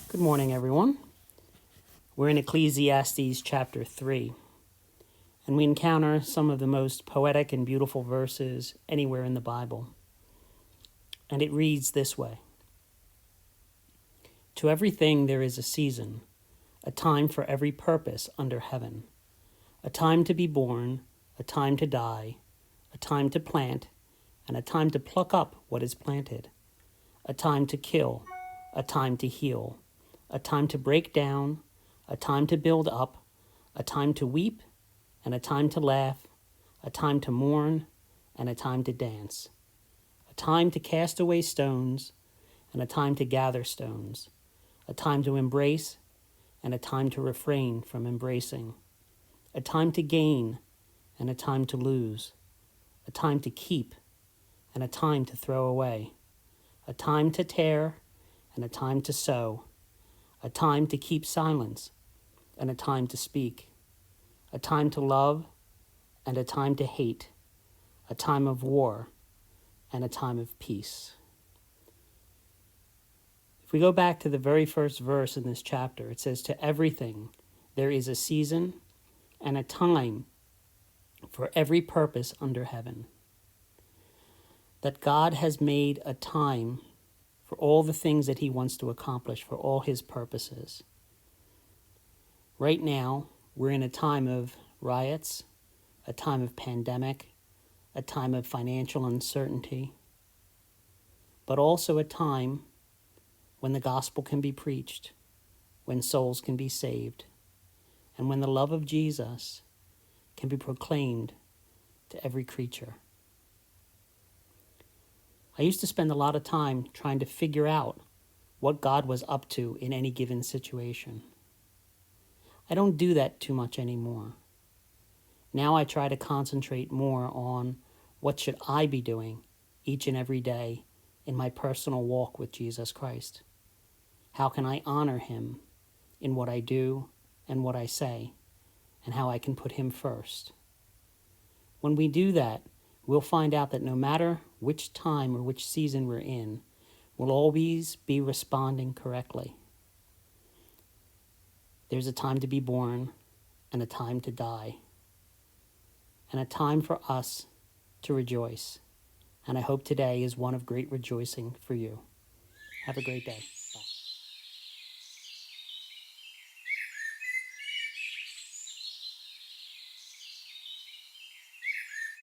Good morning, everyone. We're in Ecclesiastes chapter 3, and we encounter some of the most poetic and beautiful verses anywhere in the Bible. And it reads this way: To everything there is a season, a time for every purpose under heaven, a time to be born, a time to die, a time to plant, and a time to pluck up what is planted, a time to kill, a time to heal, a time to break down, a time to build up, a time to weep, and a time to laugh, a time to mourn, and a time to dance, a time to cast away stones, and a time to gather stones, a time to embrace, and a time to refrain from embracing, a time to gain, and a time to lose, a time to keep, and a time to throw away, a time to tear, and a time to sow, a time to keep silence, and a time to speak, a time to love, and a time to hate, a time of war, and a time of peace. If we go back to the very first verse in this chapter, it says, To everything there is a season and a time for every purpose under heaven. That God has made a time for all the things that he wants to accomplish, for all his purposes. Right now, we're in a time of riots, a time of pandemic, a time of financial uncertainty, but also a time when the gospel can be preached, when souls can be saved, and when the love of Jesus can be proclaimed to every creature. I used to spend a lot of time trying to figure out what God was up to in any given situation. I don't do that too much anymore. Now I try to concentrate more on what should I be doing each and every day in my personal walk with Jesus Christ. How can I honor him in what I do and what I say, and how I can put him first? When we do that, we'll find out that no matter which time or which season we're in, we'll always be responding correctly. There's a time to be born and a time to die, and a time for us to rejoice. And I hope today is one of great rejoicing for you. Have a great day.